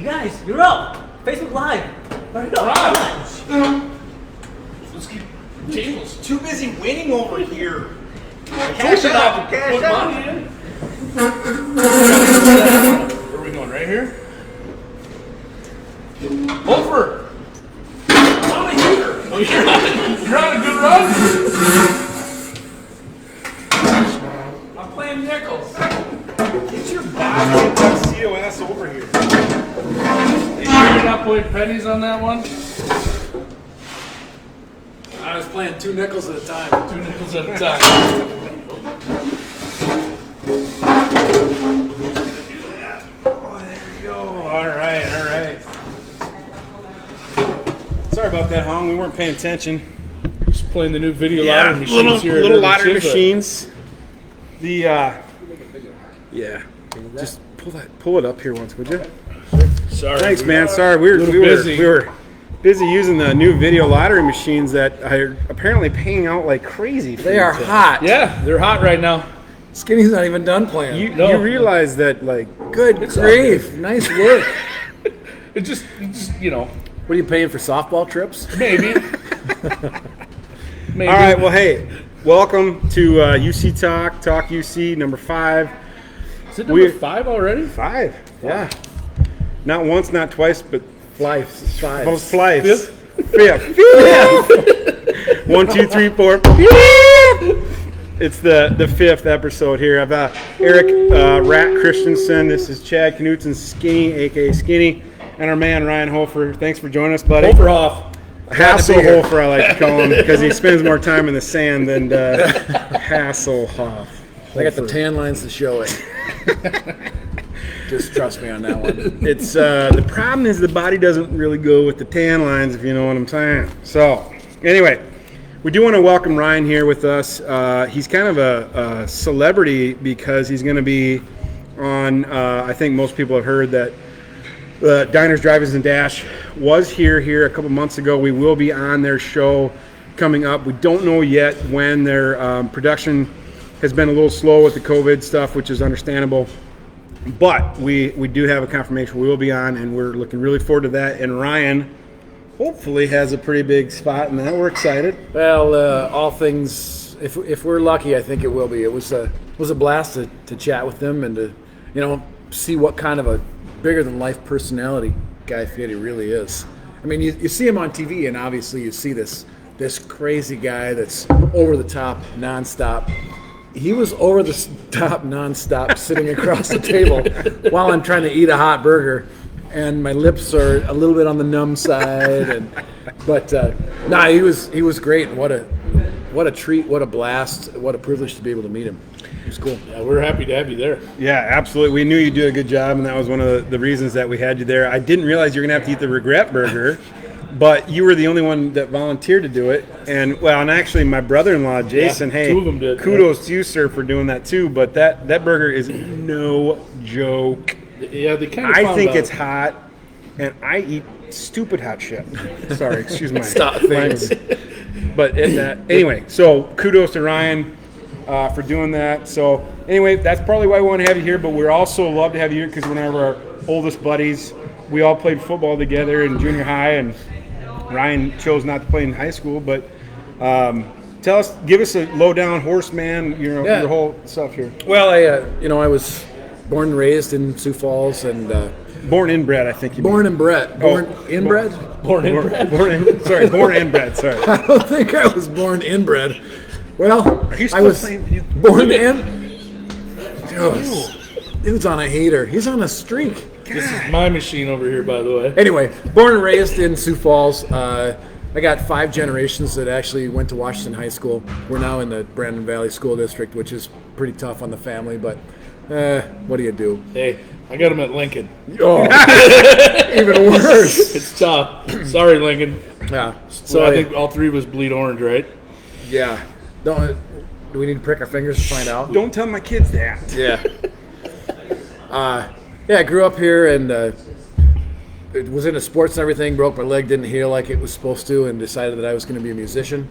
you guys, you're up. Facebook Live. Hurry up. Let's keep tables. Too busy winning over here. Cash up. Cash up. Where are we going? Right here? Hofer! Over here! Oh, you're on a good run? I'm playing nickels. Get your body COS over here. You sure you're not playing pennies on that one? I was playing 2 nickels at a time. 2 nickels at a time. Oh, there you go. All right. Sorry about that, Hong. We weren't paying attention. Just playing the new video lottery machines here. Little lottery machines. Just pull it up here once, would you? Sorry. Thanks, man. Sorry, we were busy using the new video lottery machines that are apparently paying out like crazy. They are hot. Yeah, they're hot right now. Skinny's not even done playing. You realize that, like, Good grief. Nice work. It just What are you paying for softball trips? maybe. All right, well, hey, welcome to UC Talk UC number 5. Is it number 5 already? 5, yeah. Not once, not twice, but Five. both flights. Fifth. 1, 2, 3, 4. It's the 5th episode here. I've Eric Rat Christensen. This is Chad Knutson Skinny, aka Skinny, and our man Ryan Hofer. Thanks for joining us, buddy. Hofer off. Hasselhofer, I like to call him, because he spends more time in the sand than Hasselhoff. I got the tan lines to show it. Just trust me on that one. It's the problem is the body doesn't really go with the tan lines, if you know what I'm saying. So, anyway, we do want to welcome Ryan here with us. He's kind of a celebrity because he's going to be on. I think most people have heard that Diners, Drive-Ins, and Dash was here a couple months ago. We will be on their show coming up. We don't know yet when. Their production has been a little slow with the COVID stuff, which is understandable. But we do have a confirmation we will be on, and we're looking really forward to that. And Ryan hopefully has a pretty big spot in that. We're excited. Well, all things, if we're lucky, I think it will be. It was a blast to chat with them and to see what kind of a bigger than life personality Guy Fieri really is. I mean, you see him on TV, and obviously you see this crazy guy that's over the top nonstop. He was over the top nonstop sitting across the table while I'm trying to eat a hot burger, and my lips are a little bit on the numb side. But he was great. What a treat! What a blast! What a privilege to be able to meet him. It was cool. Yeah, we're happy to have you there. Yeah, absolutely. We knew you'd do a good job, and that was one of the reasons that we had you there. I didn't realize you were going to have to eat the regret burger, but you were the only one that volunteered to do it. And actually, my brother-in-law, Jason, two of them did. Kudos to you, sir, for doing that too. But that burger is no joke. Yeah, they kind of. I think it's hot, and I eat stupid hot shit. Sorry, excuse my Stop language. But anyway, so kudos to Ryan for doing that. So anyway, that's probably why we want to have you here. But we're also love to have you here because one of our oldest buddies. We all played football together in junior high, and Ryan chose not to play in high school. But give us a lowdown horseman, your whole stuff here. Well, I was born and raised in Sioux Falls, and born inbred, I think you born mean. and bred. Inbred? Born inbred. Born inbred. Sorry. I don't think I was born inbred. Well, I was born in. Dude's on a hater. He's on a streak. This is my machine over here, by the way. Anyway, born and raised in Sioux Falls. I got 5 generations that actually went to Washington High School. We're now in the Brandon Valley School District, which is pretty tough on the family, but what do you do? Hey, I got him at Lincoln. Oh, even worse. It's tough. Sorry, Lincoln. Yeah. So I think all 3 of us bleed orange, right? Yeah. Do we need to prick our fingers to find out? Don't tell my kids that. Yeah. I grew up here and it was into sports and everything. Broke my leg, didn't heal like it was supposed to, and decided that I was going to be a musician.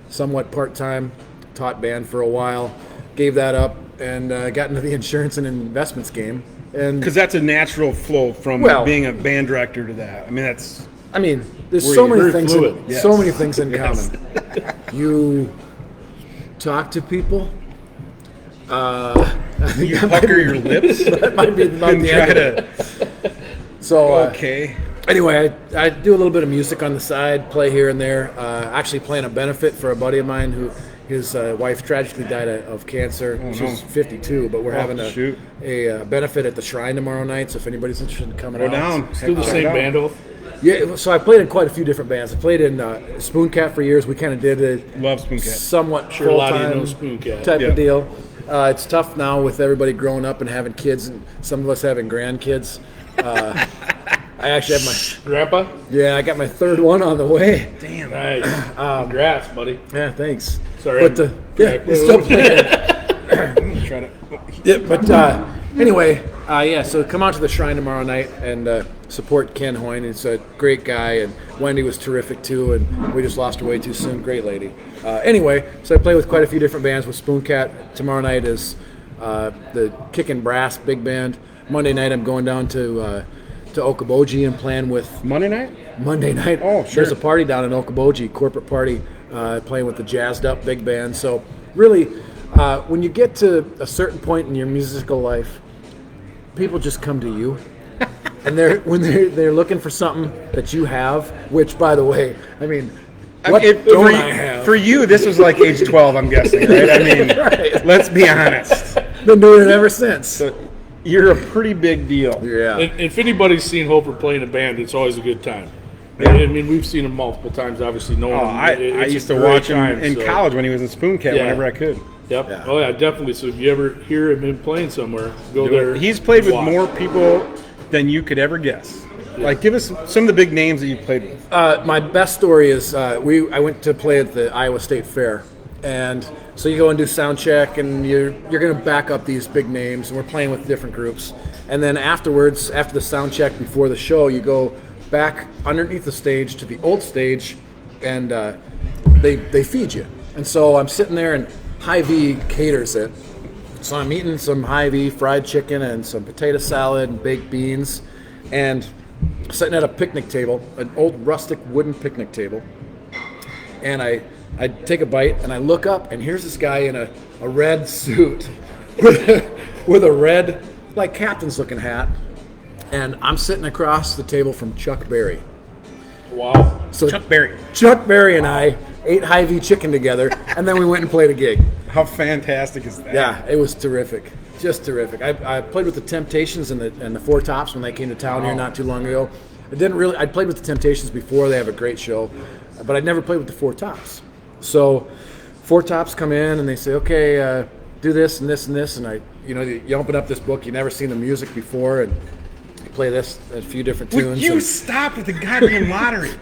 Somewhat part-time, taught band for a while, gave that up, and got into the insurance and investments game. And Because that's a natural flow from Well- being a band director to that. I mean, that's there's Were so you many very things. fluid? Yes. So many things in Yes. common. You talk to people. you pucker your lips That might be about and the try end of it. to. So Okay. anyway, I do a little bit of music on the side, play here and there. Actually playing a benefit for a buddy of mine who his wife tragically died of cancer. She's 52, but we're having shoot. a benefit at the Shrine tomorrow night. So if anybody's interested in coming Go out, down. Still the Check same it out. band, Hof? Yeah, so I played in quite a few different bands. I played in Spoon Cat for years. We kind of did it Love Spoon Cat. somewhat Sure, a lot of you full-time know Spoon Cat. type Yeah. of deal. It's tough now with everybody growing up and having kids, and some of us having grandkids. I actually have Grandpa? I got my third one on the way. Damn. Nice. Congrats, buddy. Yeah, thanks. Sorry. But it's still playing. Try to. Yeah, but anyway, so come out to the Shrine tomorrow night and support Ken Hoyne. He's a great guy, and Wendy was terrific too, and we just lost her way too soon. Great lady. Anyway, so I play with quite a few different bands with Spoon Cat. Tomorrow night is the Kickin' Brass Big Band. Monday night I'm going down to Okoboji and playing with Monday night? Monday night. Oh, sure. There's a party down in Okoboji, corporate party, playing with the jazzed up big band. So really, when you get to a certain point in your musical life, people just come to you, and they're looking for something that you have. Which, by the way, I mean, what don't I have? For you, this was like age 12, I'm guessing, right? I mean, Right. let's be honest. Been doing it ever since. So you're a pretty big deal. Yeah. If anybody's seen Hofer play in a band, it's always a good time. I mean, we've seen him multiple times, obviously, knowing Oh, him. I It's used a to great watch him time, in so- college when he was in Spoon Cat Yeah. whenever I could. Yep. Yeah. Oh, yeah, definitely. So if you ever hear him playing somewhere, go there. He's played with watch. more people than you could ever guess. Like, give us some of the big names that you've played with. My best story is I went to play at the Iowa State Fair, and so you go and do sound check, and you're going to back up these big names, and we're playing with different groups, and then afterwards, after the sound check before the show, you go back underneath the stage to the old stage, and they feed you. And so I'm sitting there, and Hy-Vee caters it. So I'm eating some Hy-Vee fried chicken and some potato salad and baked beans, and sitting at a picnic table, an old rustic wooden picnic table, and I take a bite and I look up, and here's this guy in a red suit with a red, like captain's looking hat, and I'm sitting across the table from Chuck Berry. Wow. So Chuck Berry. Chuck Berry and I ate Hy-Vee chicken together, and then we went and played a gig. How fantastic is that? Yeah, it was terrific. Just terrific. I played with the Temptations and the Four Tops when they came to town here not too long ago. I played with the Temptations before. They have a great show, but I'd never played with the Four Tops. So Four Tops come in and they say, okay, do this and this and this, and you open up this book, you've never seen the music before, and you play this a few different Would tunes. you and stop with the goddamn lottery?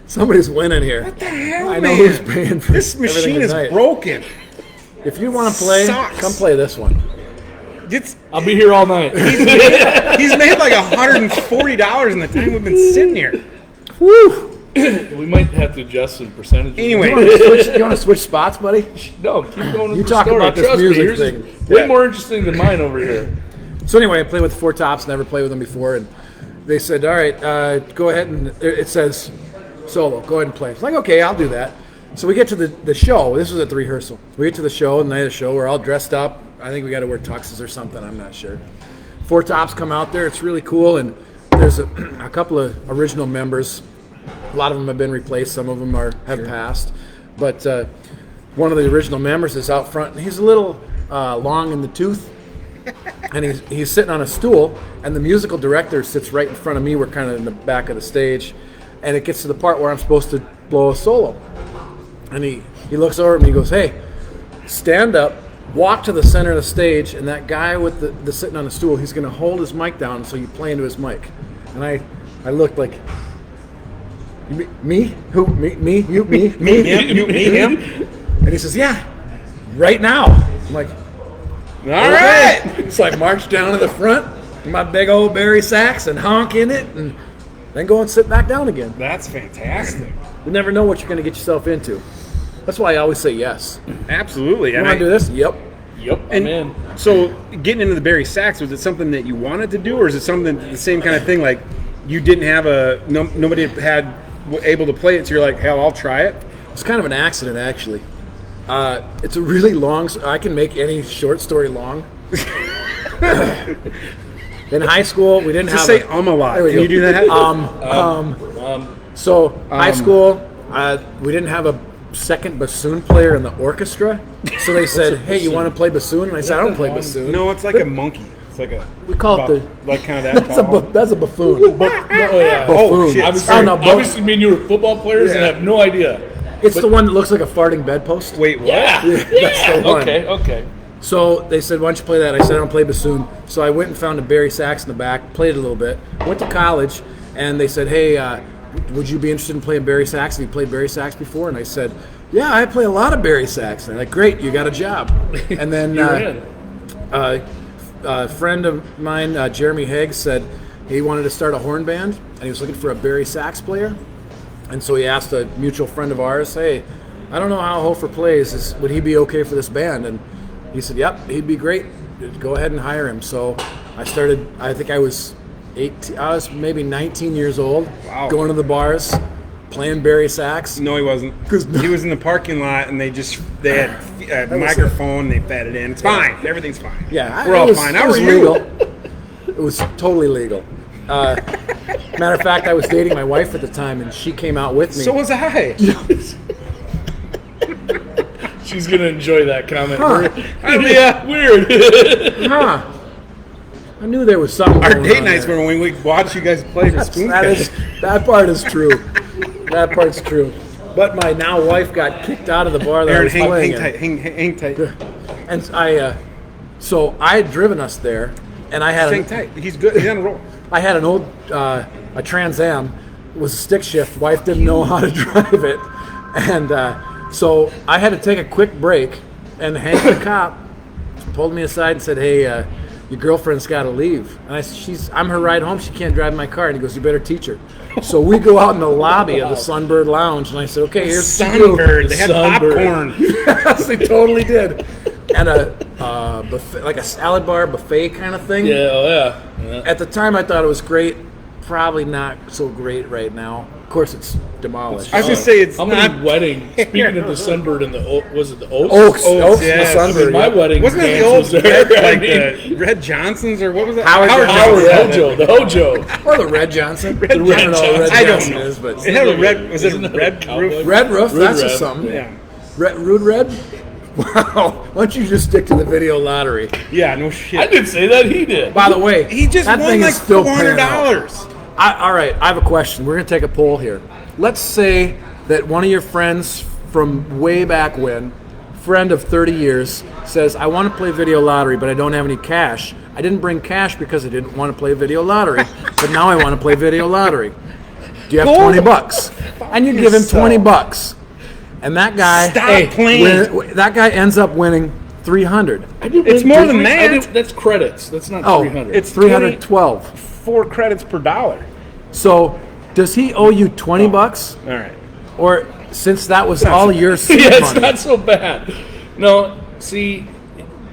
somebody's winning here. What the hell, I know man? who's paying for This everything machine is tonight. broken. If you want to play, Sucks. come play this one. It's, I'll be here all night. he's made like $140 in the time we've been sitting here. Woo! We might have to adjust some percentages. Anyway, You want to switch spots, buddy? No, keep going with You the talk story. about this Trust music me, yours thing. is way more interesting than mine over here. So anyway, I played with the Four Tops, never played with them before, and they said, all right, go ahead, and it says solo, go ahead and play. It's like, okay, I'll do that. So we get to the show. This was at the rehearsal. We get to the show, and the night of the show, we're all dressed up. I think we got to wear tuxes or something, I'm not sure. Four Tops come out there, it's really cool, and there's a couple of original members. A lot of them have been replaced, some of them have passed. But one of the original members is out front, and he's a little long in the tooth. And he's sitting on a stool, and the musical director sits right in front of me. We're kind of in the back of the stage, and it gets to the part where I'm supposed to blow a solo. And he looks over at me and he goes, hey, stand up, walk to the center of the stage, and that guy with the sitting on the stool, he's going to hold his mic down so you play into his mic. And I looked like, me? Who? Me? You? Me? me, him, you, me, him. And he says, yeah, right now. I'm like, All right. so I marched down to the front in my big old Barry sax and honk in it, and then go and sit back down again. That's fantastic. You never know what you're going to get yourself into. That's why I always say yes. Absolutely. You And want to do this? Yep. Yep, I'm in. So getting into the Barry Sachs, was it something that you wanted to do, or is it something the same kind of thing? Like you didn't have nobody had able to play it, so you're like, hell, I'll try it. It's kind of an accident, actually. It's a really long. I can make any short story long. In high school, we didn't Just have. say a lot. There we Can go. you do that? High school, we didn't have a second bassoon player in the orchestra, so they said, "Hey, you want to play bassoon?" And I said, "I don't play bassoon." No, it's like a monkey. It's like a. We call it like kind of that. that's a buffoon. Oh shit! Obviously, me and you were football players, and I have no idea. It's the one that looks like a farting bedpost. Wait, what? Yeah. That's the one. Okay. So they said, "Why don't you play that?" I said, "I don't play bassoon." So I went and found a Barry Sax in the back, played it a little bit, went to college, and they said, "Hey, would you be interested in playing Barry Sax? Have you played Barry Sax before?" And I said, "Yeah, I play a lot of Barry Sax." And they're like, "Great, you got a job." And then a friend of mine, Jeremy Higgs, said he wanted to start a horn band, and he was looking for a Barry Sax player. And so he asked a mutual friend of ours, "Hey, I don't know how Hofer plays. Would he be okay for this band?" And he said, "Yep, he'd be great. Go ahead and hire him." So I started. I think I was 18. I was maybe 19 years old. Wow. Going to the bars, playing Barry Sax. No, he wasn't. He was in the parking lot, and they had a microphone. They fed it in. It's fine. Everything's fine. Yeah, we're all fine. How are you? Legal. It was totally legal. Matter of fact, I was dating my wife at the time, and she came out with me. So was I. She's gonna enjoy that comment. Huh. Yeah, weird. Huh. I knew there was something. Our going date on nights there. were when we watched you guys play the spoon That part is true. That part's true. But my now wife got kicked out of the bar that I Aaron, was playing in. hang tight. And so I had driven us there, and I had Hang tight. He's good. He's on a roll. I had an old a Trans Am. It was a stick shift. Wife didn't know how to drive it, and so I had to take a quick break. And Hank the cop pulled me aside and said, "Hey, your girlfriend's got to leave." And I said, I'm her ride home. She can't drive my car. And he goes, "You better teach her." So we go out in the lobby of the Sunbird Lounge, and I said, "Okay, here's Sunbird. They had Sunbird. popcorn. Yes, they totally did. And a buffet, like a salad bar buffet kind of thing. Yeah. At the time, I thought it was great. Probably not so great right now. Of course, it's demolished. I was gonna say it's How not. many weddings? Speaking of the Sunbird and the was it the Oaks? Oaks, yes. the Sunbird. My yeah. wedding Wasn't it the dance old was there. Red, the Red Johnsons or what was that? Howard Howard, the Hojo. Or the Red Johnson. Red I don't know what Red I don't Johnson know. is, but It had a red. Was it Isn't a it a red cowboy? roof? Red Roof. That's Red. just something. Yeah. Rude Red. Wow. Why don't you just stick to the video lottery? Yeah. No shit. I didn't say that. He did. By the way, He just that won thing like is still paying out. $400. All right, I have a question. We're going to take a poll here. Let's say that one of your friends from way back when, friend of 30 years, says, "I want to play video lottery, but I don't have any cash. I didn't bring cash because I didn't want to play video lottery, but now I want to play video lottery. Do you have $20?" And you give him $20. And that guy, that guy ends up winning $300. It's more than that. That's credits. That's not Oh, 300. it's $312. 4 credits per dollar. So, does he owe you $20? All right. Or since that was all your seed yeah, it's money? not so bad. No, see,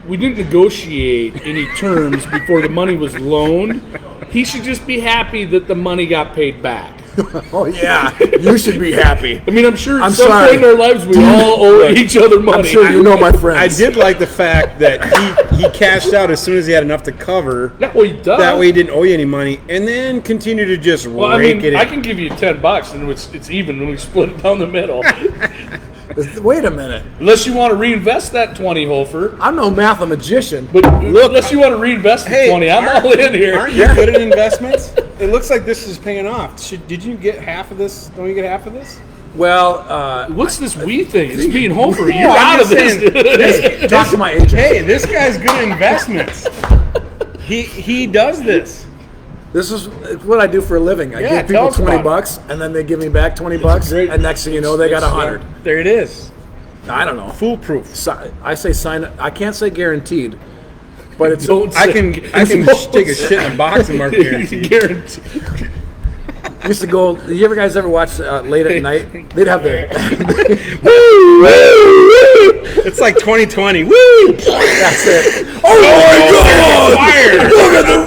we didn't negotiate any terms before the money was loaned. He should just be happy that the money got paid back. Oh yeah, you should be happy. I mean, I'm sure I'm at some sorry. point in our lives we all owe each other money. I'm sure you know my friends. I did like the fact that he cashed out as soon as he had enough to cover. That way he does. That way he didn't owe you any money, and then continue to just Well, I rake mean, it in. I can give you $10 and it's even when we split it down the middle. Wait a minute. Unless you want to reinvest that 20, Hofer. I'm no mathemagician. But look, unless you want to reinvest the 20, I'm all in here. Aren't you good at investments? It looks like this is paying off. Did you get half of this? Don't you get half of this? Well, What's this we thing? It's me and Hofer. You're No, I'm out of just this. saying, talk to my agent. Hey, this guy's good at investments. He does this. This is what I do for a living. I Yeah, give people tell us about $20, and then they give me back $20, great- and next thing you know, they got 100. There it is. I don't know. Foolproof. I say sign. I can't say guaranteed, but it's Don't I say- can take a shit in a box and mark guaranteed. Guaranteed. used to go. Did you guys ever watch late at night? They'd have the. Woo, woo, woo. It's like 2020. Woo! That's it. Oh my God! Look at the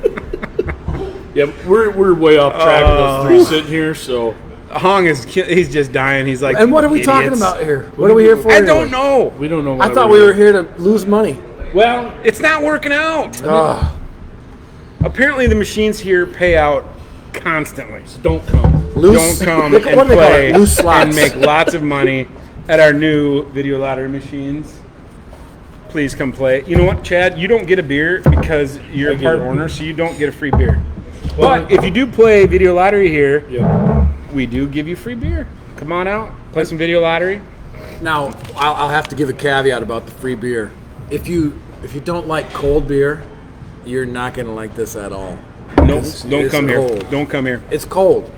record. Yeah, we're way off track with those three sitting here, so. Hong he's just dying. He's like, And what are we talking about here? What are we here for? I don't know. We don't know I why thought we were here to lose money. Well, It's not working out. Ugh. Apparently, the machines here pay out constantly. don't come. Loose. Don't come What and do they call play it? Loose slots. and make lots of money at our new video lottery machines. Please come play. You know what, Chad? You don't get a beer because you're a get part it. owner, so you don't get a free beer. Well, But if you do play video lottery here, Yeah. we do give you free beer. Come on out, play some video lottery. Now, I'll have to give a caveat about the free beer. If you don't like cold beer, you're not going to like this at all. No, It's- don't it's come here. cold. Don't come here. It's cold.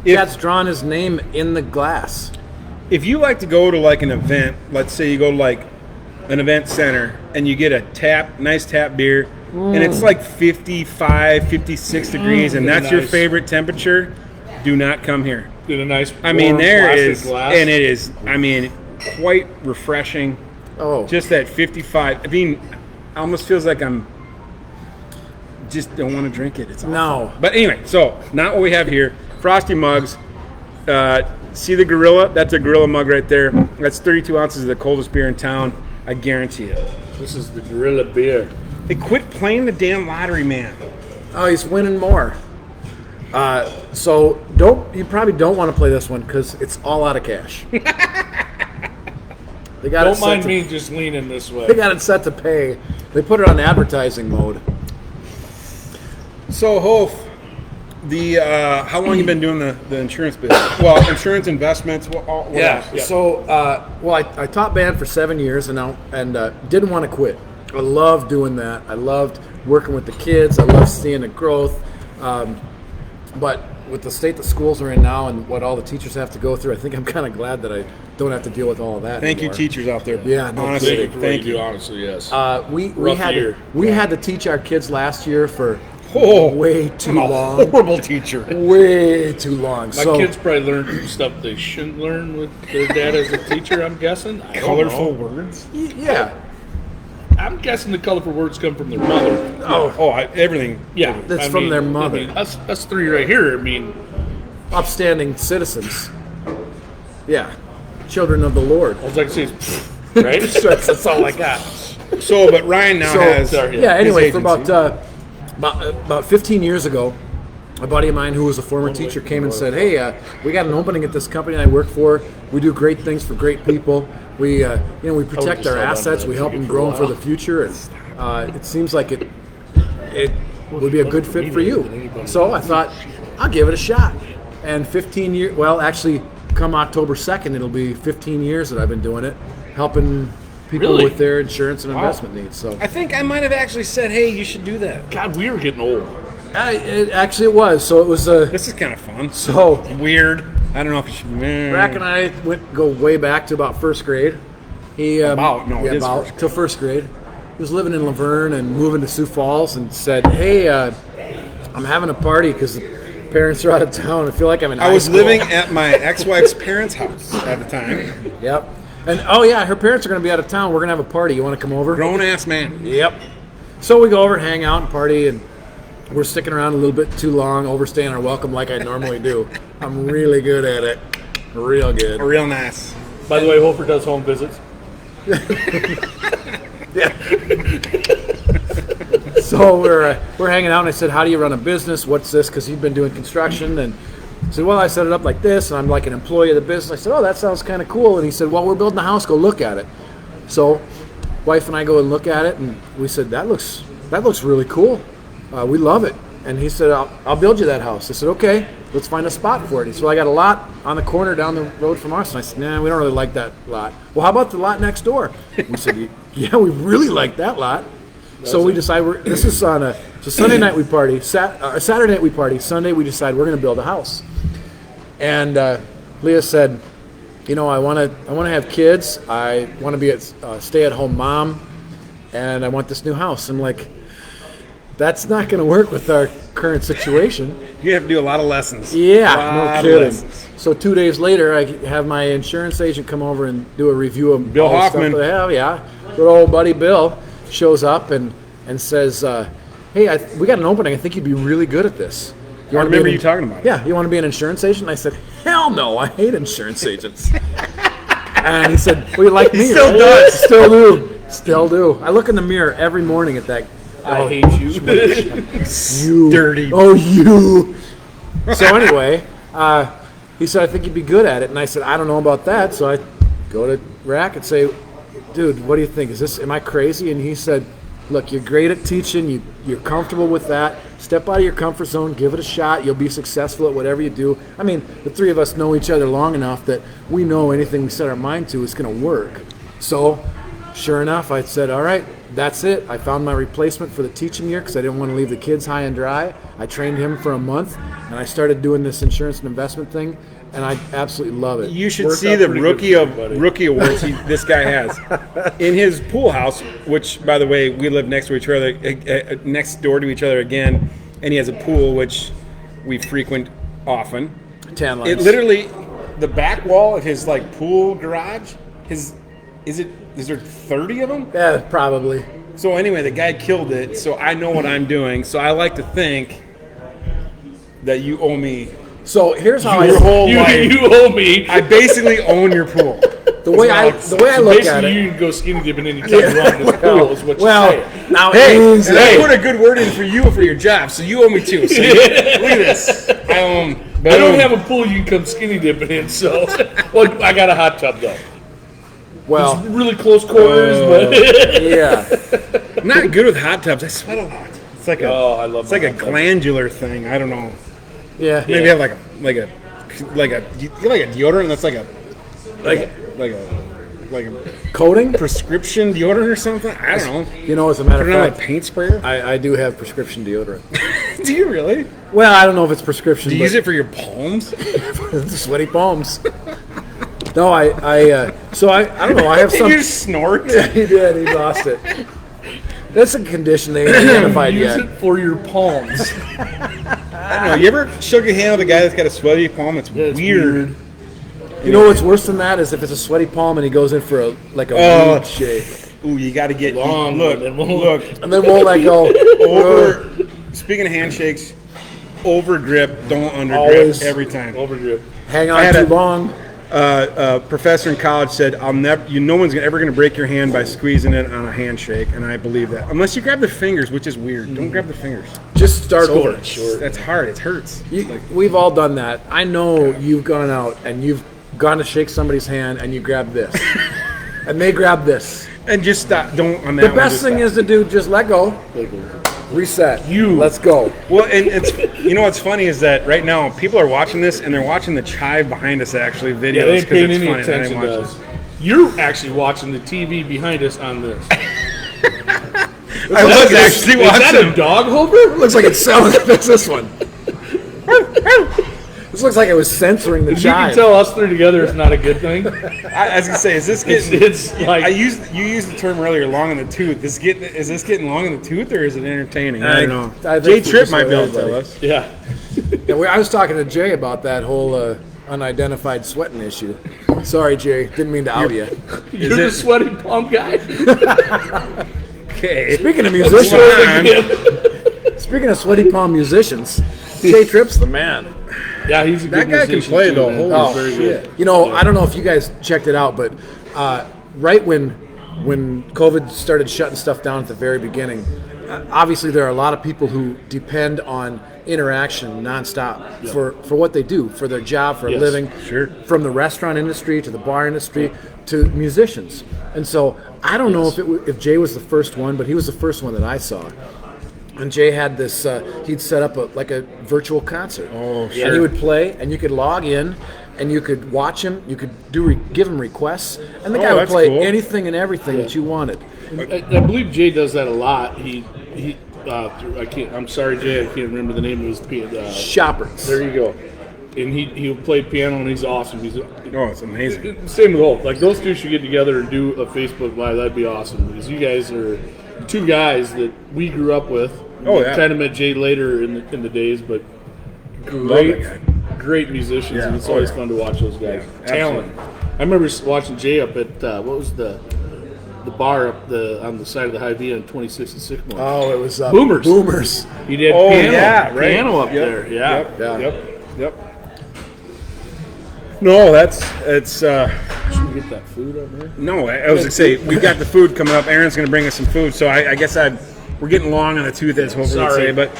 If- Chad's drawn his name in the glass. If you like to go to like an event, let's say you go to like an event center and you get a nice tap beer, and it's like 55, 56 degrees, and Really that's your nice. favorite temperature, do not come here. Get a nice. I mean, warm there plastic is, glass. and it is, I mean, quite refreshing. Oh, Just that 55. I mean, it almost feels like I'm just don't want to drink it. It's awful. no. But anyway, so not what we have here. Frosty mugs. See the Gorilla? That's a Gorilla mug right there. That's 32 ounces of the coldest beer in town. I guarantee it. This is the Gorilla beer. Hey, quit playing the damn lottery, man. Oh, he's winning more. So you probably don't want to play this one because it's all out of cash. They got Don't mind me just leaning this way. They got it set to pay. They put it on advertising mode. So, Hof, how long you been doing the insurance business? Well, insurance investments. What Yeah. else? So, I taught band for 7 years and didn't want to quit. I loved doing that. I loved working with the kids. I loved seeing the growth. But with the state the schools are in now and what all the teachers have to go through, I think I'm kind of glad that I don't have to deal with all of that Thank you, anymore. teachers out there. Yeah, no honestly, kidding. thank you. Honestly, yes. We Rough had year. to teach our kids last year for Oh, way too I'm a long. horrible teacher. Way too long. My kids probably learned stuff they shouldn't learn with their dad as a teacher, I'm guessing. I don't Colorful know. words. Yeah. I'm guessing the colorful words come from their mother. Everything. Yeah. That's from their mother. I mean, us three right here, I mean, Upstanding citizens. Yeah. Children of the Lord. all I can say is, pfft, right? That's all I got. So, but Ryan now has. sorry. Yeah, anyway, his for agency. about 15 years ago, a buddy of mine who was a former teacher came and said, "Hey, we got an opening at this company I work for. We do great things for great people. We, we protect just our held on to assets. that We help ticket them for a grow them for while. the future, and it seems like it would be a good fit for you." So I thought, I'll give it a shot. And 15 years, well, actually, come October 2nd, it'll be 15 years that I've been doing it, helping people Really? with their insurance and investment needs. So I think I might have actually said, "Hey, you should do that." God, we were getting old. it was. So it was This is kind of fun. so. Weird. I don't know if you should. Brack and I go way back to about first grade. He it is first till first grade. He was living in Laverne and moving to Sioux Falls, and said, "Hey, I'm having a party because the parents are out of town. I feel like I'm in I high was school." living at my ex-wife's parents' house at the time. Yep. And oh yeah, her parents are going to be out of town. We're going to have a party. You want to come over? Grown ass man. Yep. So we go over, hang out, and party, and we're sticking around a little bit too long, overstaying our welcome like I normally do. I'm really good at it. Real good. Real nice. By the way, Hofer does home visits. So we're hanging out, and I said, "How do you run a business? What's this?" Because he'd been doing construction, and I said, "Well, I set it up like this, and I'm like an employee of the business." I said, "Oh, that sounds kind of cool." And he said, "Well, we're building a house. Go look at it." So, wife and I go and look at it, and we said, "That looks really cool. We love it." And he said, I'll build you that house." I said, "Okay, let's find a spot for it." So I got a lot on the corner down the road from us, and I said, "Nah, we don't really like that lot." "Well, how about the lot next door?" We said, "Yeah, we really like that lot." So we decide this is on so Sunday night we party, Saturday night we party, Sunday we decide we're going to build a house. And Leah said, I want to have kids. I want to be a stay-at-home mom, and I want this new house. I'm like, that's not going to work with our current situation. You have to do a lot of lessons. Yeah, A lot no of kidding. lessons. So 2 days later, I have my insurance agent come over and do a review of Bill all the Hoffman. stuff that I have. Yeah, good old buddy Bill shows up and says, "Hey, we got an opening. I think you'd be really good at this." I remember you talking about it. Yeah, you want to be an insurance agent? And I said, "Hell no, I hate insurance agents." And he said, "Well, you like me, still right?" does. Still do. Still do. I look in the mirror every morning at that. I hate you. You Dirty. Oh, you. So anyway, he said, "I think you'd be good at it." And I said, "I don't know about that." So I go to Rack and say, "Dude, what do you think? Am I crazy?" And he said, "Look, you're great at teaching. You're comfortable with that. Step out of your comfort zone. Give it a shot. You'll be successful at whatever you do." I mean, the three of us know each other long enough that we know anything we set our mind to is going to work. So sure enough, I said, "All right, that's it." I found my replacement for the teaching year because I didn't want to leave the kids high and dry. I trained him for a month, and I started doing this insurance and investment thing, and I absolutely love it. You should Worked see out the pretty rookie good of for you, buddy. rookie awards this guy has in his pool house. Which, by the way, we live next to each other, next door to each other again, and he has a pool which we frequent often. Tan lines. It literally, the back wall of his like pool garage, is there 30 of them? Yeah, probably. So anyway, the guy killed it. So I know what I'm doing. So I like to think that you owe me So here's how your whole You, life. you owe me. I basically own your pool. the way I So look at Basically, it. you can go skinny dipping anytime you want in this pool, is what Well, you're saying. now Hey, easy. and I put a good word in for you for your job, so you owe me too. So look at this. I own. I don't have a pool you can come skinny dipping in, so. Well, I got a hot tub, though. Well, It's really close quarters, but. yeah. I'm not good with hot tubs. I sweat a lot. It's like a. Oh, I love It's like a hot tub. glandular thing. I don't know. Yeah. Maybe have like a deodorant that's like a Coating? prescription deodorant or something. I don't know. You know, as a matter Put of it on a fact, paint sprayer. I do have prescription deodorant. Do you really? Well, I don't know if it's prescription. Do you but use it for your palms? sweaty palms. No, so I don't know. I have some. You snort. He did. He lost it. That's a condition they ain't identified Use yet. it for your palms. I don't know. You ever shook your hand with a guy that's got a sweaty palm? It's It's weird. You know what's worse than that is if it's a sweaty palm and he goes in for a Oh. weed shake Ooh, you got to get Long look, one, it won't- look. and then won't let go. Over. Speaking of handshakes, over grip, don't under grip Always. every time. Overdrip. Hang I on had too a- long. A professor in college said, "I'll never. No one's ever going to break your hand by squeezing it on a handshake," and I believe that. Unless you grab the fingers, which is weird. Don't grab the fingers. Just start over. That's hard. It hurts. We've all done that. I know you've gone out and you've gone to shake somebody's hand and you grab this, and they grab this. And just stop. Don't. On that The one, best just thing stop. is to do just let go, reset. Let's go. Well, and it's what's funny is that right now people are watching this and they're watching the chive behind us actually videos Yeah, they ain't paying it's any funny. attention I to didn't us. watch You're actually watching the TV behind us on this. this. I was actually Is that a watching. dog, Hofer? Looks like it's selling. Fix this one. This looks like it was censoring the If you can chive. tell us three together, it's not a good thing. I was gonna say, is this getting? It's like you used the term earlier, long in the tooth. Is this getting long in the tooth or is it entertaining? I don't know. I think Jay we Tripp just might be let able to tell everybody- us. yeah. Yeah, I was talking to Jay about that whole unidentified sweating issue. Sorry, Jay. Didn't mean to out you. You're the sweaty palm guy. Okay. Speaking of Fine. musicians, speaking of sweaty palm musicians, Jay Tripp's the man. Yeah, he's a good That guy can musician, play too, though. man. Holy Oh, very shit. good. You know, I don't know if you guys checked it out, but right when COVID started shutting stuff down at the very beginning, obviously there are a lot of people who depend on interaction nonstop for what they do, for their job, for a Yes, living. sure. From the restaurant industry to the bar industry to musicians. And so I don't know if Jay was the first one, but he was the first one that I saw. And Jay had this, he'd set up a virtual concert. Oh, sure. And he would play, and you could log in, and you could watch him, you could give him requests, and the guy would that's play cool. anything and everything that you wanted. I believe Jay does that a lot. I'm sorry, Jay, I can't remember the name of his piano. Shoppers. There you go. And he'll play piano, and he's awesome. Oh, it's amazing. Same with Holt. Like, those two should get together and do a Facebook Live. That'd be awesome because you guys are two guys that we grew up with. Oh, yeah. Kind of met Jay later in the days, but Love that guy. great musicians, Yeah. and it's Oh, always yeah. fun to watch those guys. Yeah, Talent. I remember watching Jay up at what was the bar up on the side of the High V on 26th and Sycamore. Oh, it was Boomers. Boomers. He did Oh, piano, yeah, right. piano up Yep, there. Yeah. Yep. No, it's Should we get that food up there? no. I was gonna say we've got the food coming up. Aaron's gonna bring us some food, so I guess we're getting long on the tooth, as Hofer would say. But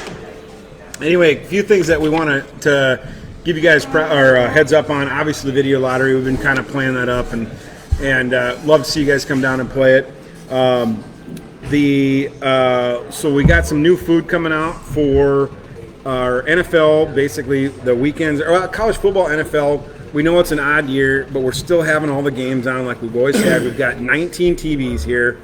anyway, a few things that we want to give you guys heads up on. Obviously, the video lottery. We've been kind of playing that up, and love to see you guys come down and play it. So we got some new food coming out for our NFL, basically the weekends, or college football, NFL. We know it's an odd year, but we're still having all the games on like we've always had. We've got 19 TVs here.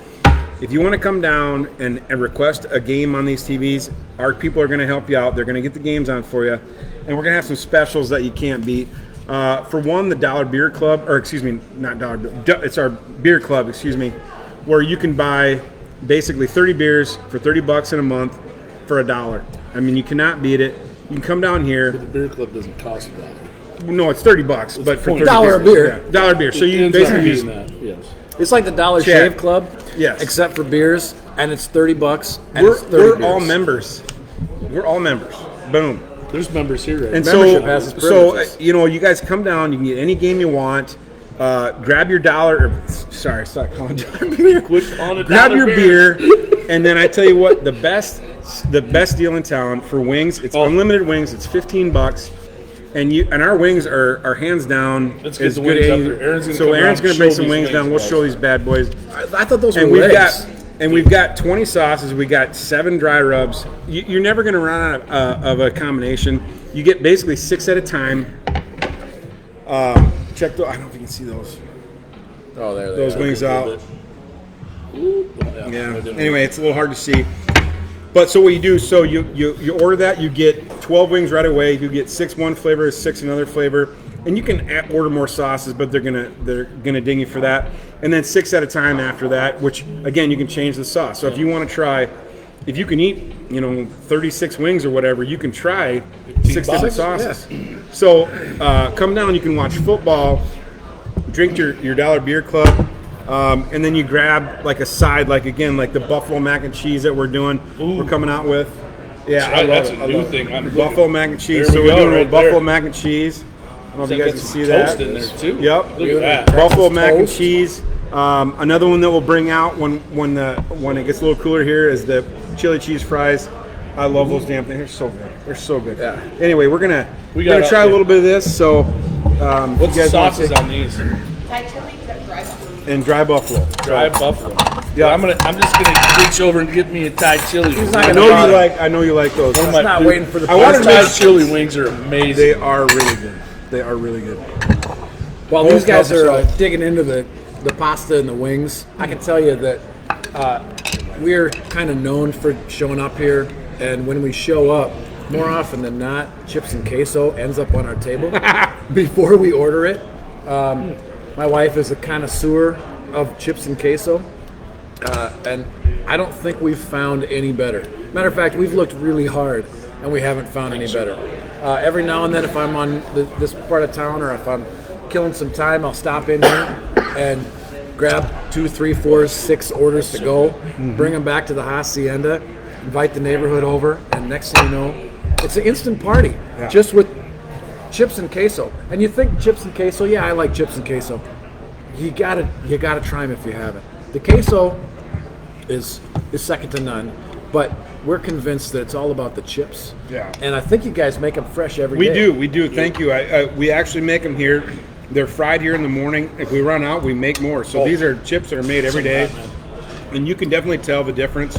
If you want to come down and request a game on these TVs, our people are going to help you out. They're going to get the games on for you, and we're going to have some specials that you can't beat. For one, the Dollar Beer Club, or excuse me, not Dollar Beer, it's our beer club, excuse me, where you can buy basically 30 beers for $30 in a month for $1. I mean, you cannot beat it. You can come down here. The beer club doesn't cost $1. No, it's $30, but for 30 $1 beers. beer. Yeah, $1 beer. So you Ends up basically being just that, yes. It's like the Dollar Chad. Shave Club, Yes. except for beers, and it's $30. And it's 30 we're beers. all members. We're all members. Boom. There's members here, right? And Membership has its privileges. you guys come down. You can get any game you want. Grab your dollar. Sorry, stop calling dollar beer. Quit calling it Grab dollar your beer. beer, and then I tell you what, the best deal in town for wings. It's unlimited wings. It's $15, and our wings are hands down Let's get as the good wings as up any- there. Aaron's gonna so come Aaron's around going to and bring show some these wings wings, down. We'll guys. show these bad boys. I thought those were And legs. we've got 20 sauces. We got 7 dry rubs. You're never going to run out of a combination. You get basically 6 at a time. Check those. I don't know if you can see those Oh, there they those are. wings out. Ooh, Yeah. Anyway, it's a little hard to see. But so what you do? So you order that. You get 12 wings right away. You get 6 one flavor, 6 another flavor, and you can order more sauces, but they're gonna ding you for that. And then 6 at a time after that, which again you can change the sauce. So if you want to try, if you can eat 36 wings or whatever, you can try 6 different sauces. So come down. You can watch football, drink your Dollar Beer Club. And then you grab like a side, like the buffalo mac and cheese that we're doing. Ooh. We're coming out with. Yeah, Right, that's a I new love thing. I'm buffalo looking- mac and cheese. There So we we're go, doing a right buffalo there. mac and cheese. I don't know if you Got guys can some see toast that. in there too. Yep. Look at that. Buffalo mac and toast. cheese. Another one that we'll bring out when it gets a little cooler here is the chili cheese fries. I love those damn things. They're so good. They're so good. Yeah. Anyway, we're gonna got try a up little bit of this. So What's you the guys wanna sauces take- on these? Thai chili, but dry buffalo. and dry buffalo. Dry buffalo. Yeah. I'm just gonna reach over and get me a Thai chili. not I gonna know bother. you like those. He's not waiting for the I wanted Those to Thai make- chili wings are amazing. They are really good. They are really good. While these guys are yourself. digging into the pasta and the wings, I can tell you that we're kind of known for showing up here, and when we show up, more often than not, chips and queso ends up on our table before we order it. My wife is a connoisseur of chips and queso, and I don't think we've found any better. Matter of fact, we've looked really hard, and we haven't found any better. Every now and then, if I'm on this part of town or if I'm killing some time, I'll stop in here and grab 2, 3, 4, 6 orders to go, bring them back to the Hacienda, invite the neighborhood over, and next thing you know, it's an instant party, just with chips and queso. And you think chips and queso? Yeah, I like chips and queso. You gotta try them if you haven't. The queso is second to none, but we're convinced that it's all about the chips. Yeah. And I think you guys make them fresh every day. We do. Thank you. We actually make them here. They're fried here in the morning. If we run out, we make more. So these are chips that are made every day, and you can definitely tell the difference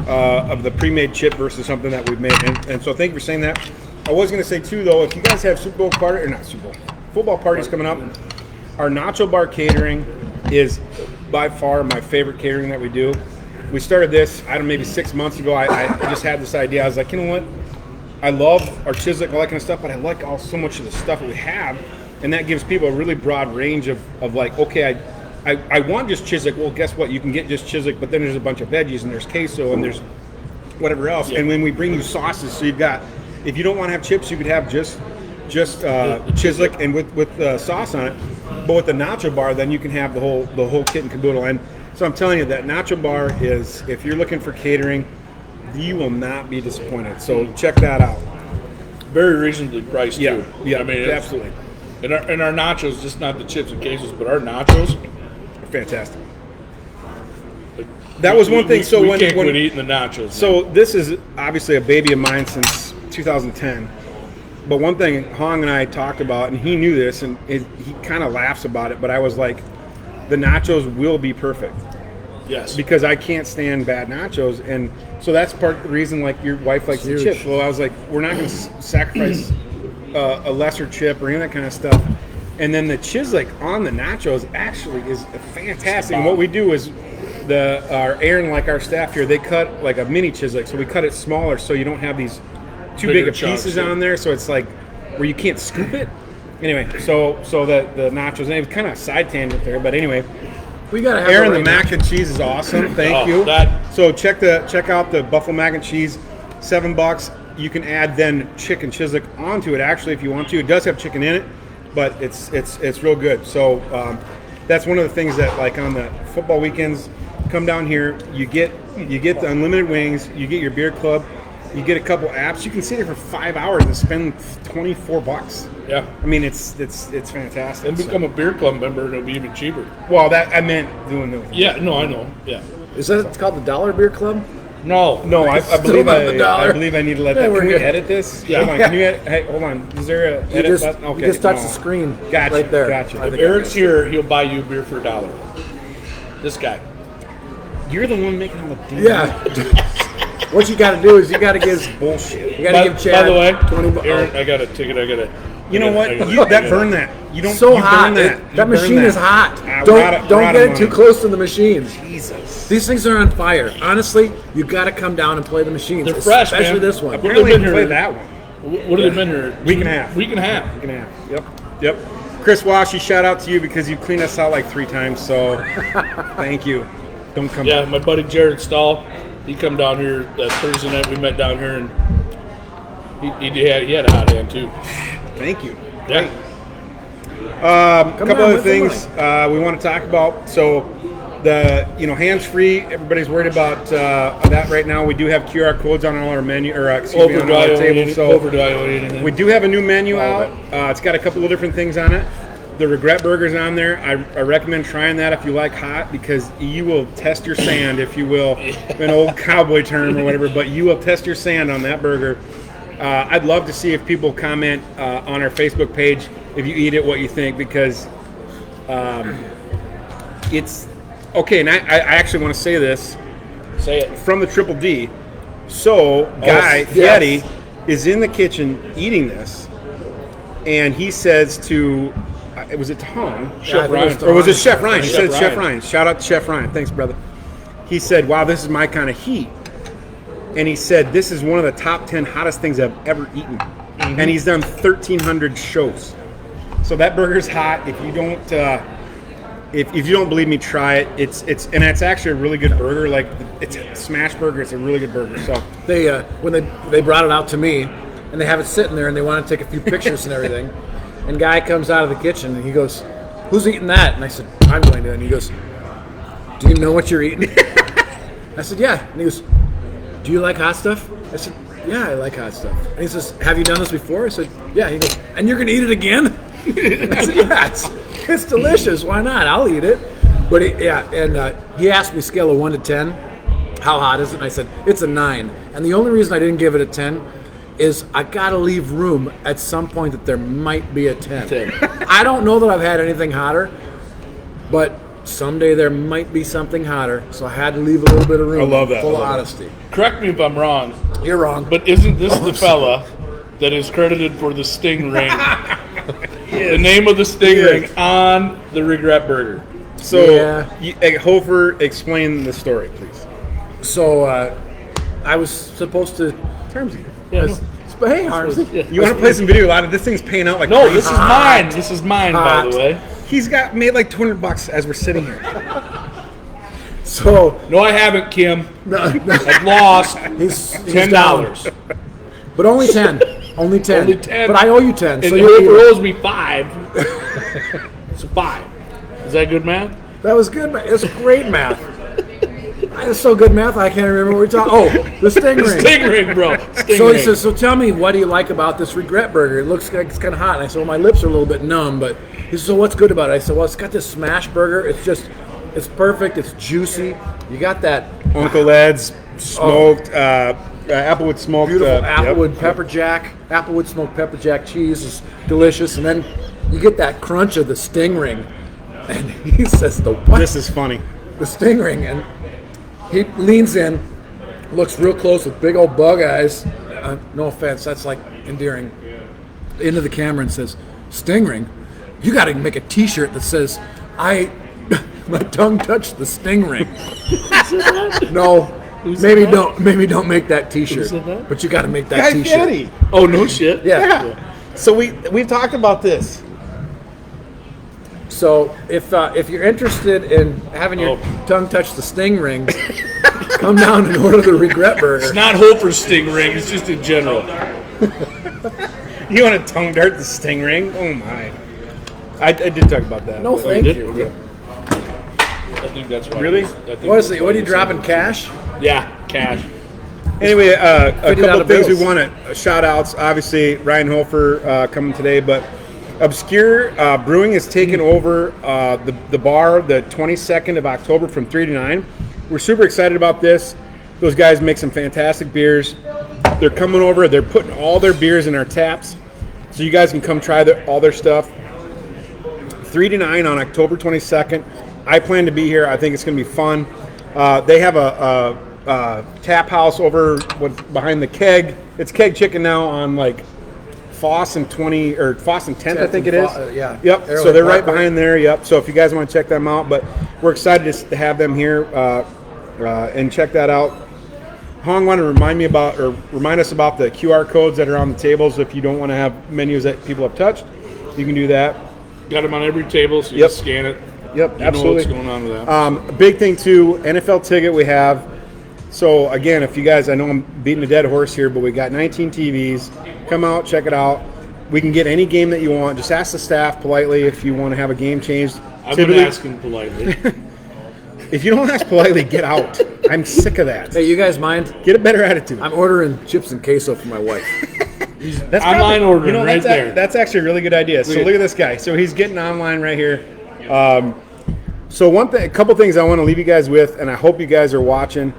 of the pre-made chip versus something that we've made. And so thank you for saying that. I was going to say too, though, if you guys have Super Bowl party or not Super Bowl football parties coming up, our Nacho Bar Catering is by far my favorite catering that we do. We started this, I don't know, maybe 6 months ago. I just had this idea. I was like, you know what? I love our Chislic, all that kind of stuff, but I like so much of the stuff that we have, and that gives people a really broad range of like, okay, I want just Chislic. Well, guess what? You can get just Chislic, but then there's a bunch of veggies, and there's queso, and there's whatever else. Yeah. And when we bring you sauces, so you've got, if you don't want to have chips, you could have just Chislic and with sauce on it. But with the Nacho Bar, then you can have the whole kit and caboodle. And so I'm telling you that Nacho Bar is, if you're looking for catering, you will not be disappointed. So check that out. Very reasonably priced too. Yeah, I mean, absolutely. And our nachos, just not the chips and quesos, but our nachos. Fantastic. That was one thing. We, So we when can't quit eating the nachos. So this is obviously a baby of mine since 2010. But one thing Hong and I talked about, and he knew this, and he kind of laughs about it, but I was like, the nachos will be perfect. Yes. Because I can't stand bad nachos. And so that's part of the reason, like, your wife likes the chips. Well, I was like, we're not going to sacrifice a lesser chip or any of that kind of stuff. And then the Chislic on the nachos actually is fantastic. And what we do is, our Aaron, like our staff here, they cut like a mini Chislic. So we cut it smaller so you don't have these too big of pieces on there, so it's like where you can't scoop it. Anyway, so the nachos, and it was kind of a side tangent there, but anyway, We gotta have Aaron, it the right mac and cheese is awesome. Thank you. that- So check out the buffalo mac and cheese, $7. You can add then chicken Chislic onto it. Actually, if you want to, it does have chicken in it, but it's real good. So that's one of the things that, like, on the football weekends, come down here. You get the unlimited wings. You get your beer club. You get a couple apps. You can sit here for 5 hours and spend $24. Yeah. I mean, it's fantastic. And become a beer club member, and it'll be even cheaper. Well, that I meant doing the. Yeah, no, I know. Yeah. Is that it's called the Dollar Beer Club? No. I Still believe not the dollar. I believe I need to let Yeah, that. we're Can we good. edit this? Yeah. Hold on. Can you edit? Hey, hold on. Is there a You edit just, button? Okay. you just touch no. the screen Gotcha. right there. Gotcha. If Eric's here, he'll buy you a beer for $1. This guy. You're the one making all the deals. Yeah. What you got to do is you got to give Bullshit. you got to give Chad By the way, 20 bucks. Aaron, I got a ticket. You know what? That burn that. You don't. So you hot. Burn that. That You burn machine that. is hot. We're Don't out of get it money. too close to the machine. Jesus. These things are on fire. Honestly, you got to come down and play the machines. They're fresh, especially man. this one. Apparently, been we here- play that one. What have they been here? Week and a half. Week and a half. Week and a half. Yep. Chris Washy, shout out to you because you cleaned us out like 3 times. So, thank you. Don't come. Yeah, back. my buddy Jared Stahl, he come down here that Thursday night. We met down here, and he had a hot hand too. Thank you. Yeah. A couple down other with the things we want to talk about. So the hands-free. Everybody's worried about that right now. We do have QR codes on all our menu, or excuse me, on all our tables. So we do have a new menu out. It's got a couple of different things on it. The regret burger's on there. I recommend trying that if you like hot, because you will test your sand, if you will, an old cowboy term or whatever. But you will test your sand on that burger. I'd love to see if people comment on our Facebook page if you eat it, what you think, because it's okay. And I actually want to say this Say it. from the Triple D. So, Guy Fieri is in the kitchen eating this, and he says to, was it to Hong? Chef Ryan. Or was it Chef Ryan? He Chef said Chef Ryan. Ryan. Shout out to Chef Ryan. Thanks, brother. He said, wow, this is my kind of heat. And he said, this is one of the top 10 hottest things I've ever eaten. Mm-hmm. And he's done 1,300 shows. So that burger's hot. If you don't, if you don't believe me, try it. And it's actually a really good burger. Like, it's a smash burger. It's a really good burger. So They when they brought it out to me, and they have it sitting there, and they want to take a few pictures and everything. And guy comes out of the kitchen, and he goes, "Who's eating that?" And I said, "I'm going to." And he goes, "Do you know what you're eating?" I said, "Yeah." And he goes, "Do you like hot stuff?" I said, "Yeah, I like hot stuff." And he says, "Have you done this before?" I said, "Yeah." He goes, "And you're going to eat it again?" I said, "Yeah, it's delicious. Why not? I'll eat it." But he asked me scale of 1 to 10, how hot is it? And I said, it's a 9. And the only reason I didn't give it a 10 is I got to leave room at some point that there might be a 10. I don't know that I've had anything hotter, but someday there might be something hotter, so I had to leave a little bit of room. I love that. Full I of love honesty. Correct me if I'm wrong, You're wrong. but isn't this the fella that is credited for the sting ring? The name of the sting ring on the regret burger. So, Hofer, explain the story, please. So I was supposed to. Yeah, But hey, Harmsy. You want to play some video out of this thing's paying out like no, crazy. this is mine. This is mine, by the way. He's got made like $200 as we're sitting here. So No, I haven't, Kim. no, I've lost he's $10. down. But only 10. Only 10. Only 10. But I owe you 10. And So the you're Hofer even. owes me 5. So 5. Is that good math? That was good math. It's great math. It's so good math, I can't remember what we're talking. Oh, the Stingray. Stingray, bro. Stingray. So he says, so tell me, what do you like about this regret burger? It looks like it's kind of hot. And I said, well, my lips are a little bit numb, but he says, so what's good about it? I said, well, it's got this smash burger. It's perfect. It's juicy. You got that Uncle Ed's smoked, Applewood smoked. beautiful yep. Applewood pepper jack. Applewood smoked pepper jack cheese is delicious. And then you get that crunch of the Stingray. And he says, the what? This is funny. The Stingray. And he leans in, looks real close with big old bug eyes. No offense, that's like endearing. Into the camera and says, Stingray, you got to make a T-shirt that says, my tongue touched the Stingray. No, maybe don't make that T-shirt. said that? But you got to make that Guy T-shirt. Fieri. Oh, no shit. Yeah. So we've talked about this. So if you're interested in having your tongue touch the Stingray, come down and order the regret burger. It's not Hofer's Stingray. It's just in general. You want to tongue dart the Stingray? Oh my! I did talk about that. No, but- thank did? you. I think that's why. Really? I think What is that's it? why What are you he dropping? said Cash? that. Yeah, cash. Anyway, a couple $50 of things we bills. want to shout outs. Obviously, Ryan Hofer coming today, but Obscure Brewing is taking over the bar the 22nd of October from 3 to 9. We're super excited about this. Those guys make some fantastic beers. They're coming over. They're putting all their beers in our taps, so you guys can come try all their stuff. 3 to 9 on October 22nd. I plan to be here. I think it's going to be fun. They have a tap house over behind the Keg. It's Keg Chicken now on like Foss and 20 or Foss and 10th, I think it is. Yeah. Yep. Arrowhead So they're right Parkway. behind there. Yep. So if you guys want to check them out, but we're excited to have them here and check that out. Hong wanted to remind us about the QR codes that are on the tables. If you don't want to have menus that people have touched, you can do that. Got them on every table, so you Yep. can scan it. Yep, You absolutely. know what's going on with that. A big thing too, NFL ticket we have. So again, if you guys, I know I'm beating a dead horse here, but we got 19 TVs. Come out, check it out. We can get any game that you want. Just ask the staff politely if you want to have a game changed. I've been Typically- asking politely. If you don't ask politely, get out. I'm sick of that. Hey, you guys mind? Get a better attitude. I'm ordering chips and queso for my wife. That's Online ordering right that's there. That's actually a really good idea. So Look at- look at this guy. So he's getting online right here. So a couple things I want to leave you guys with, and I hope you guys are watching.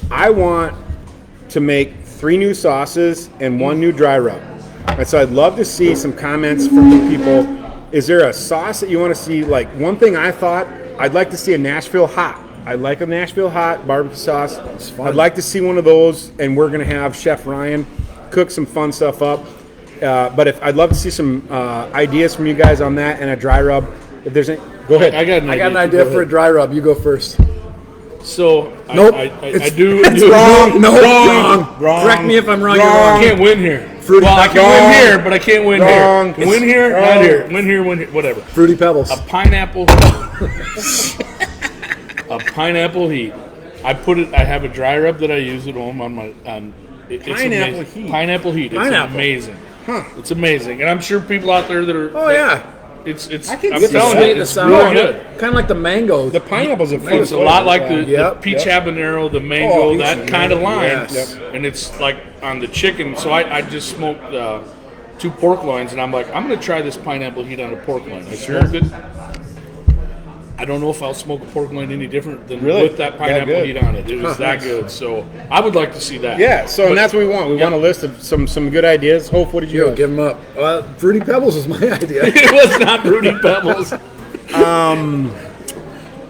I want to make 3 new sauces and 1 new dry rub. And so I'd love to see some comments from the people. Is there a sauce that you want to see? Like one thing I thought, I'd like to see a Nashville hot. I like a Nashville hot barbecue sauce. I'd like to see one of those, and we're going to have Chef Ryan cook some fun stuff up. But I'd love to see some ideas from you guys on that and a dry rub. If there's any, go ahead. I got an I idea. got an idea for a dry rub. You go first. So Nope. I do. It's do- wrong. No, Wrong. wrong. Correct me if I'm wrong. You're Wrong. I wrong. can't win here. Fruity Well, I can Wrong. win here, but I can't win Wrong. here. Win here, Wrong. not here. Win here, whatever. Fruity Pebbles. A pineapple. A pineapple heat. I have a dry rub that I use at home on my. It's Pineapple amazing. heat. Pineapple heat. It's Pineapple. amazing. Huh. It's amazing, and I'm sure people out there that are. Oh yeah. It's. I can I'm see telling that. you, The it's sour. really good. Kind of like the mango. The pineapples are fun. It's a lot like the Yep, peach yep. habanero, the mango, Oh, that peach kind of habanero, line. yes. And it's like on the chicken. So I just smoked 2 pork loins, and I'm like, I'm going to try this pineapple heat on a pork loin. I smoked it. I don't know if I'll smoke a pork loin any different than Really? with that That pineapple good? heat on it. It was that good. So I would like to see that. Yeah, so and that's what we want. We Yep. want a list of some good ideas. Hope, what did you Yo, have? give them up. Fruity Pebbles is my idea. It was not Fruity Pebbles.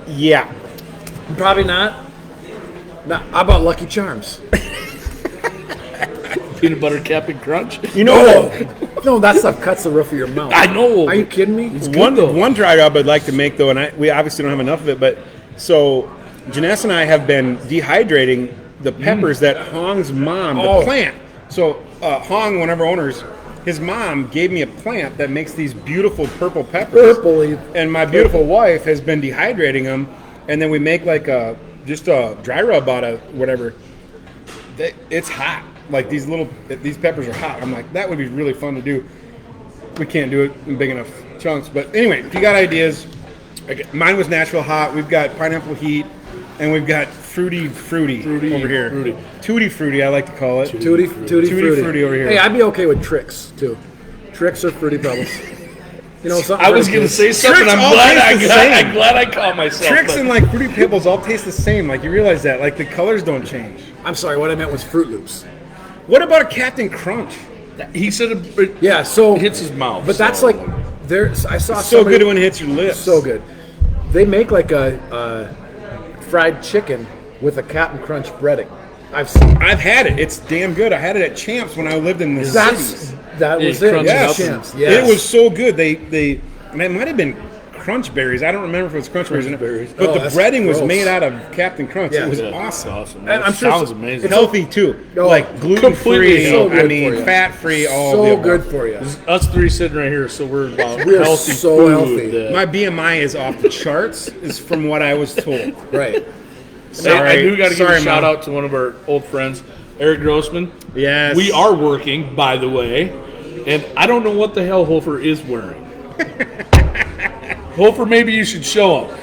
Yeah. Probably not. No, how about Lucky Charms? Peanut butter Captain Crunch. You know, No, that stuff cuts the roof of your mouth. I know. Are you kidding me? one dry rub I'd like to make though, and we obviously don't have enough of it, but so Janessa and I have been dehydrating the peppers that Hong's mom, the Oh. plant. So Hong, one of our owners, his mom gave me a plant that makes these beautiful purple peppers. Purpley. And my beautiful wife has been dehydrating them and then we make like just a dry rub out of whatever. It's hot. Like these peppers are hot. I'm like, that would be really fun to do. We can't do it in big enough chunks. But anyway, if you got ideas, mine was natural hot. We've got pineapple heat, and we've got fruity over here. Tutti fruity, I like to call it. Tutti fruity over here. Hey, I'd be okay with Tricks too. Tricks or Fruity Pebbles. You know, something I was going to say something. Tricks I'm all taste the same. glad I caught myself. Tricks but- and like Fruity Pebbles all taste the same. Like you realize that. Like the colors don't change. I'm sorry, what I meant was Fruit Loops. What about a Captain Crunch? He said it Yeah, so hits his mouth. But that's so- like there's I saw It's so somebody- good when it hits your lips. So good. They make like a fried chicken with a Captain Crunch breading. I've had it. It's damn good. I had it at Champs when I lived in the that cities. was It it. crunches Yeah, up. Champs. It Yes. was so good. It might have been Crunch Berries. I don't remember if it was Crunch Berries. Berries. But Oh, the that's breading was gross. made out of Captain Crunch. Yeah. It was Yeah, awesome. awesome. And I'm That sure sounds it's- amazing. Healthy too. Oh, like gluten completely free. so good I for mean, you. fat free. All of so the above. good for you. Us three sitting right here, so we're about We're healthy so food. healthy. that- My BMI is off the charts. Is from what I was told. Right. Hey, I do got to give a Sorry, shout Mom. out to one of our old friends, Eric Grossman. Yes. We are working, by the way, and I don't know what the hell Hofer is wearing. Hofer, maybe you should show him.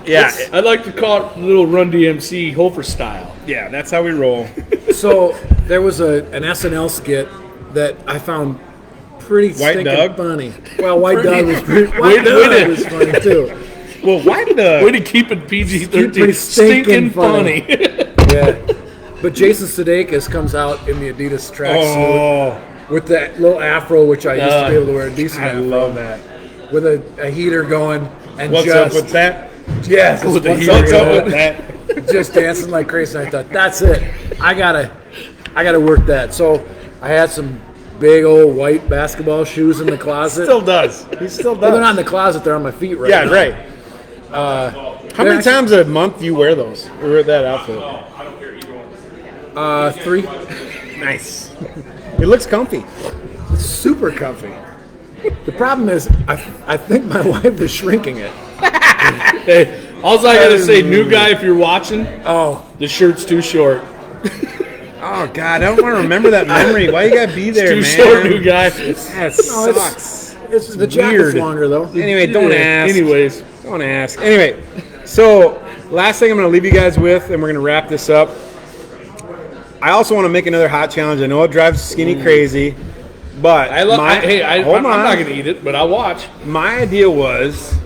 Yeah. I'd like to call it little Run DMC Hofer style. Yeah. That's how we roll. So there was an SNL skit that I found pretty White stinking Doug? funny. Well, White Doug was Wait White a Doug minute. was funny too. Well, why did Way to keep it PG-13. Pretty Stinking stinking funny. Yeah. But Jason Sudeikis comes out in the Adidas tracksuit with that little afro, which I used to be able to wear a decent I afro. love that. With a heater going and What's just up with that? yes, With the what's heater up What's up with with that? that? Just dancing like crazy. I thought that's it. I gotta work that. So I had some big old white basketball shoes in the closet. Still does. He still Well, they're does. not in the closet. They're on my feet right Yeah, now. right. How many actually- times a month do you wear those? Or wear that outfit? 3. Nice. It looks comfy. Super comfy. The problem is, I think my wife is shrinking it. Hey, all I got to say, new guy, if you're watching, Oh, the shirt's too short. Oh God, I don't want to remember that memory. Why you gotta be there, Too man? short, new guy. That no, sucks. it's the jacket's weird. longer though. Anyway, don't ask. Anyways, Don't ask. Anyway, so last thing I'm going to leave you guys with, and we're going to wrap this up. I also want to make another hot challenge. I know it drives Skinny crazy, but I'm not going to eat it, but I'll watch. My idea was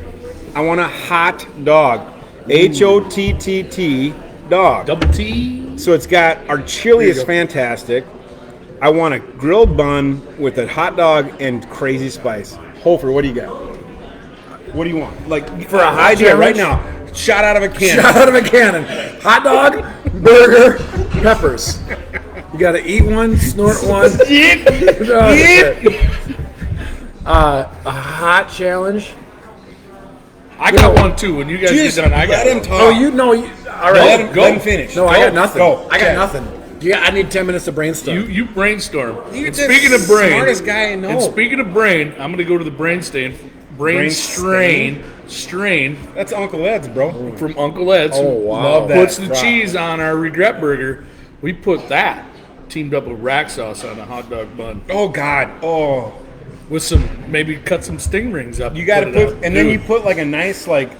I want a hot dog, HOTTT dog. Double T. So it's got our chili is fantastic. I want a grilled bun with a hot dog and crazy spice. Hofer, what do you got? What do you want? Like for a hot idea right now. Shot out of a can. Shot out of a cannon. Hot dog, burger, peppers. You got to eat one, snort one. A hot challenge. I got one too. When you guys Just get done, I got let him one. talk. Oh, you know. All Let right. him, go. let him finish. No, I got nothing. Go. I got Okay. nothing. I need 10 minutes to brainstorm. You brainstorm. You're And the speaking of brain, smartest guy I know. And speaking of brain, I'm going to go to the brain Brain strain That's Uncle Ed's, bro. from Uncle Ed's. Oh, who wow. Love that. Puts the crop. cheese on our regret burger. We put that teamed up with rack sauce on a hot dog bun Oh God. Oh. with some, maybe cut some sting rings up. You got to it put, out. and then Dude, you put like a nice like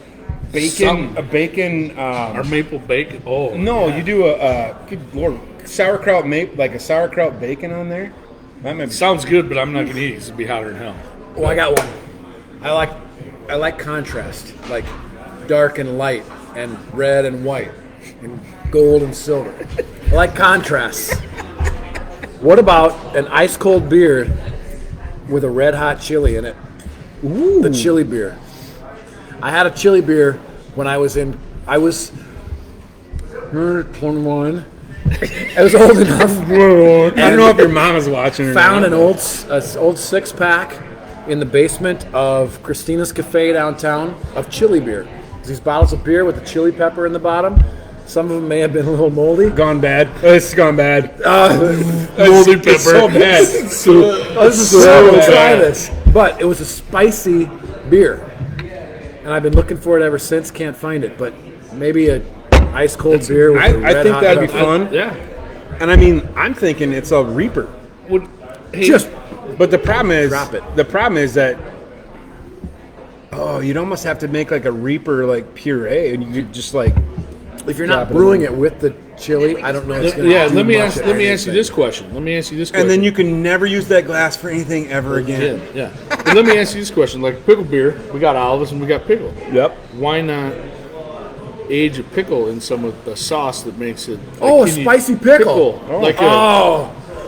bacon, Some- a bacon. our maple bacon. Oh No, yeah. you do a good lord, sauerkraut like a sauerkraut bacon on there. That might be. Sounds good, but I'm not going to eat it. 'Cause it'll be hotter than hell. Oh, I got one. I like contrast, like dark and light, and red and white, and gold and silver. I like contrasts. What about an ice cold beer with a red hot chili in it? Ooh. The chili beer. I had a chili beer when I was 21. I was old enough. I don't know if your mom is watching. Or Found not. an old 6-pack in the basement of Christina's Cafe downtown of chili beer. These bottles of beer with the chili pepper in the bottom. Some of them may have been a little moldy. Gone bad. Oh, it's gone bad. Moldy pepper. It's so bad. This is So so bad. try this. But it was a spicy beer. and I've been looking for it ever since. Can't find it, but maybe a ice cold beer. With I red think hot that'd be pepper. fun. Yeah. And I mean, I'm thinking it's a Reaper. Hey, Just But the problem is, Drop it. the problem is that, you'd almost have to make like a Reaper like puree, and you could just like, if you're drop not it brewing in. it with the chili, I don't know. If it's gonna yeah, do let me much ask. of Let me ask you anything. this question. and then you can never use that glass for anything ever again. Yeah. But let me ask you this question. Like pickle beer, we got olives and we got pickle. Yep. Why not age a pickle in some of the sauce that makes it? Oh, a can you- spicy pickle. Like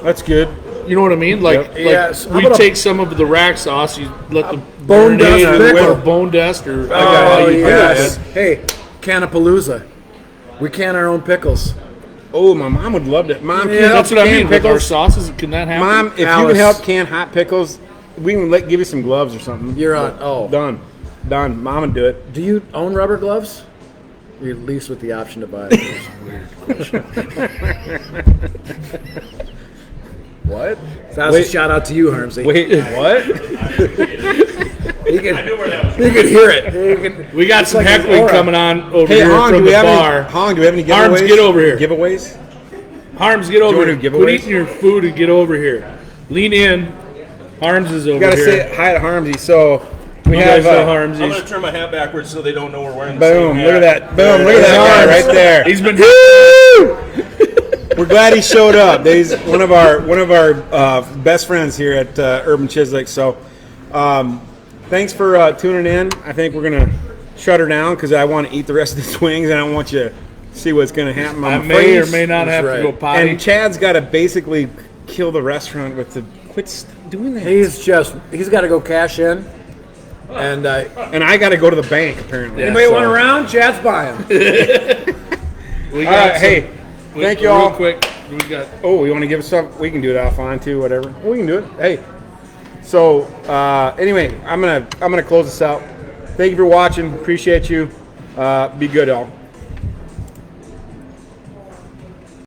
That's good. you know what I mean? Like, Yep. Yes. How we about a- take some of the rack sauce, you let the bone marinade dust or pickle. bone dust or Oh, you do yes. that. Hey, Canapalooza. We can our own pickles. Oh, my mom would love that. Mom, Yeah, can you help That's what I can mean. With our pickles? sauces, can that happen? Mom, if you Alice. can help can hot pickles, we can give you some gloves or something. You're on. Oh, Done. Mom would do it. do you own rubber gloves? You're at least with the option to buy it. What? That was Wait. a shout out to you, Harmsy. Wait, what? You could hear it. We got some like an heckling aura. coming on over Hey, here Hong, from do we the have bar. any? Hong, do we have any giveaways? Arms, get over here. Giveaways? Harms, get over wanna here. do Quit giveaways? eating your food and get over here. Lean in. Harms is over We gotta here. say hi to Harmsy. So we You have. guys know I'm Harmsy's. gonna turn my hat backwards so they don't know we're wearing the Boom! same Look at hat. that! Boom! Look at that guy right there. He's been. We're glad he showed up. He's one of our best friends here at Urban Chislic. So, thanks for tuning in. I think we're gonna shut her down because I want to eat the rest of the wings, and I don't want you to see what's gonna happen. I on my may or face. may not have That's to go right. potty. And Chad's got to basically kill the restaurant with the doing that. He's got to go cash in. And And I got to go to the bank apparently. anybody So- want a round? Chad's buying. We All right, hey, thank you real all. quick. We got. Oh, you want to give us some? We can do it offline too, whatever. We can do it. Hey, so anyway, I'm gonna close this out. Thank you for watching. Appreciate you. Be good, all.